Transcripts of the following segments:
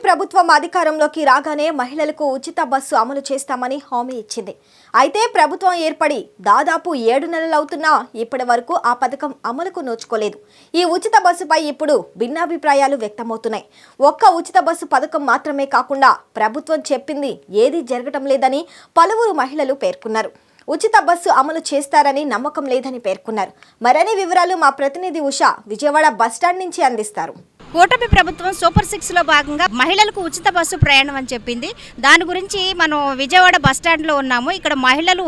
ప్రభుత్వం అధికారంలోకి రాగానే మహిళలకు ఉచిత బస్సు అమలు చేస్తామని హామీ ఇచ్చింది. అయితే ప్రభుత్వం ఏర్పడి దాదాపు 7 నెలలవుతున్నా ఇప్పటి వరకు ఆ పథకం అమలుకు నోచుకోలేదు. ఈ ఉచిత బస్సుపై ఇప్పుడు భిన్నాభిప్రాయాలు వ్యక్తమవుతున్నాయి. ఒక్క ఉచిత బస్సు పథకం మాత్రమే కాకుండా ప్రభుత్వం చెప్పింది ఏదీ జరగటం లేదని పలువురు మహిళలు పేర్కొన్నారు. ఉచిత బస్సు అమలు చేస్తారని నమ్మకం లేదని పేర్కొన్నారు. మరిన్ని వివరాలు మా ప్రతినిధి ఉషా విజయవాడ బస్టాండ్ నుంచి అందిస్తారు. కూటమి ప్రభుత్వం సూపర్ 6లో భాగంగా మహిళలకు ఉచిత బస్సు ప్రయాణం అని చెప్పింది. దాని గురించి మనం విజయవాడ బస్టాండ్లో ఉన్నాము. ఇక్కడ మహిళలు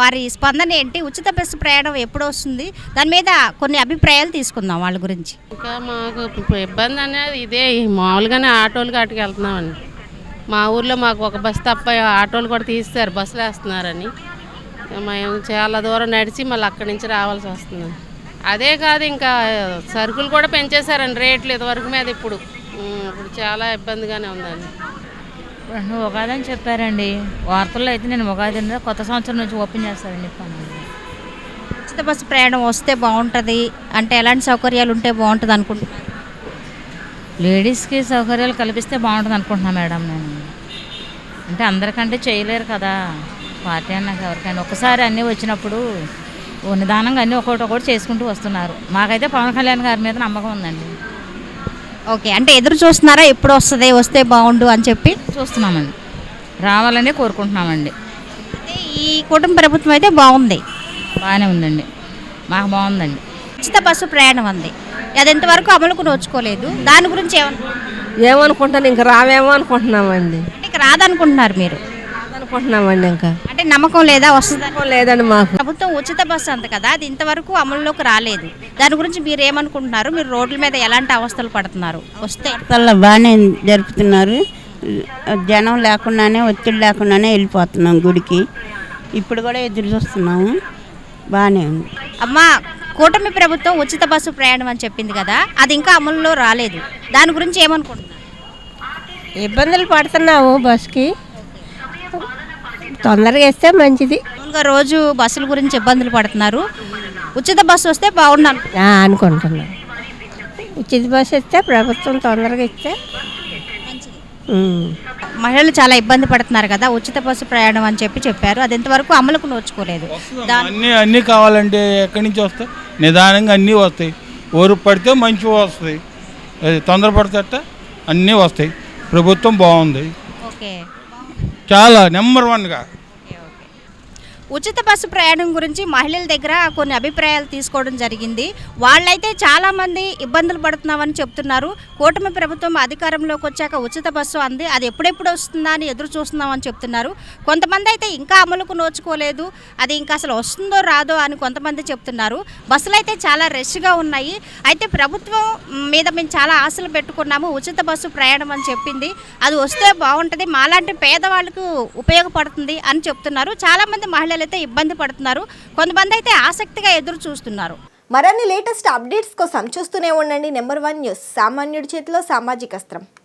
వారి స్పందన ఏంటి, ఉచిత బస్సు ప్రయాణం ఎప్పుడు వస్తుంది, దాని మీద కొన్ని అభిప్రాయాలు తీసుకుందాం వాళ్ళ గురించి. ఇంకా మాకు ఇబ్బంది అనేది ఇదే, మామూలుగానే ఆటోలు కాటికి వెళ్తున్నామండి. మా ఊర్లో మాకు ఒక బస్సు తప్ప ఆటోలు కూడా తీస్తారు, బస్సులు వేస్తున్నారని మేము చాలా దూరం నడిచి మళ్ళీ అక్కడి నుంచి రావాల్సి వస్తుంది. అదే కాదు, ఇంకా సరుకులు కూడా పెంచేశారండి రేట్లు ఇదివరకు మీద. ఇప్పుడు చాలా ఇబ్బందిగానే ఉందండి. ఉగాది అని చెప్పారండి వార్తల్లో. అయితే నేను ఉగాది కొత్త సంవత్సరం నుంచి ఓపెన్ చేస్తారని చెప్పాను. ఉచిత బస్సు ప్రయాణం వస్తే బాగుంటుంది అంటే ఎలాంటి సౌకర్యాలు ఉంటే బాగుంటుంది అనుకుంటున్నాను? లేడీస్కి సౌకర్యాలు కల్పిస్తే బాగుంటుంది అనుకుంటున్నాను మేడం. నేను అంటే అందరికంటే చేయలేరు కదా పార్టీ అన్నాక ఎవరికైనా. ఒక్కసారి అన్నీ వచ్చినప్పుడు నిదానంగా అన్నీ ఒకటి చేసుకుంటూ వస్తున్నారు. మాకైతే పవన్ కళ్యాణ్ గారి మీద నమ్మకం ఉందండి. ఓకే, అంటే ఎదురు చూస్తున్నారా ఎప్పుడు వస్తుంది, వస్తే బాగుండు అని చెప్పి? చూస్తున్నామండి, రావాలని కోరుకుంటున్నామండి. అయితే ఈ కుటుంబ ప్రభుత్వం అయితే బాగుంది, బాగానే ఉందండి, మాకు బాగుందండి. ఉచిత బస్సు ప్రయాణం ఉంది, అది ఎంతవరకు అమలుకు నోచుకోలేదు. దాని గురించి ఏమనుకుంటాను, ఇంకా రావేమో అనుకుంటున్నామండి. అంటే ఇక రాదనుకుంటున్నారు మీరు? అనుకుంటున్నామండి. ఇంకా అంటే నమ్మకం లేదా వస్తుంది లేదండి మాకు. ప్రభుత్వం ఉచిత బస్సు అంత కదా, అది ఇంతవరకు అమలులోకి రాలేదు. దాని గురించి మీరు ఏమనుకుంటున్నారు? మీరు రోడ్ల మీద ఎలాంటి అవస్థలు పడుతున్నారు? వస్తే బాగానే జరుపుతున్నారు, జనం లేకుండానే ఒత్తిడి లేకుండానే వెళ్ళిపోతున్నాం గుడికి. ఇప్పుడు కూడా ఎదురు చూస్తున్నాము, బాగానే ఉంది. అమ్మా, కూటమి ప్రభుత్వం ఉచిత బస్సు ప్రయాణం అని చెప్పింది కదా, అది ఇంకా అమలులో రాలేదు. దాని గురించి ఏమనుకుంటున్నారు? ఇబ్బందులు పడుతున్నాము, బస్కి తొందరగా వేస్తే మంచిది. మామూలుగా రోజు బస్సుల గురించి ఇబ్బందులు పడుతున్నారు, ఉచిత బస్సు వస్తే బాగుండాలి అనుకుంటున్నాం. ఉచిత బస్సు ఇస్తే ప్రభుత్వం తొందరగా ఇస్తే మహిళలు చాలా ఇబ్బంది పడుతున్నారు కదా, ఉచిత బస్సు ప్రయాణం అని చెప్పారు. అది ఎంతవరకు అమలుకు నోచుకోలేదు. అన్నీ కావాలంటే ఎక్కడి నుంచి వస్తాయి? నిదానంగా అన్నీ వస్తాయి. ఊరు పడితే మంచిగా వస్తాయి, తొందరపడితే అన్నీ వస్తాయి. ప్రభుత్వం బాగుంది, ఓకే, చాలా నెంబర్ 1గా. ఉచిత బస్సు ప్రయాణం గురించి మహిళల దగ్గర కొన్ని అభిప్రాయాలు తీసుకోవడం జరిగింది. వాళ్ళైతే చాలామంది ఇబ్బందులు పడుతున్నామని చెప్తున్నారు. కూటమి ప్రభుత్వం అధికారంలోకి వచ్చాక ఉచిత బస్సు అంది, అది ఎప్పుడెప్పుడు వస్తుందా అని ఎదురు చూస్తున్నామని చెప్తున్నారు. కొంతమంది అయితే ఇంకా అమలుకు నోచుకోలేదు, అది ఇంకా అసలు వస్తుందో రాదో అని కొంతమంది చెప్తున్నారు. బస్సులు అయితే చాలా రష్గా ఉన్నాయి. అయితే ప్రభుత్వం మీద మేము చాలా ఆశలు పెట్టుకున్నాము, ఉచిత బస్సు ప్రయాణం అని చెప్పింది, అది వస్తే బాగుంటుంది, మాలాంటి పేదవాళ్ళకు ఉపయోగపడుతుంది అని చెప్తున్నారు. చాలామంది మహిళలు అయితే ఇబ్బంది పడుతున్నారు, కొంతమంది అయితే ఆసక్తిగా ఎదురు చూస్తున్నారు. మరిన్ని లేటెస్ట్ అప్డేట్స్ కోసం చూస్తూనే ఉండండి నెంబర్ 1 న్యూస్. సామాన్యుడి చేతిలో సామాజిక అస్త్రం.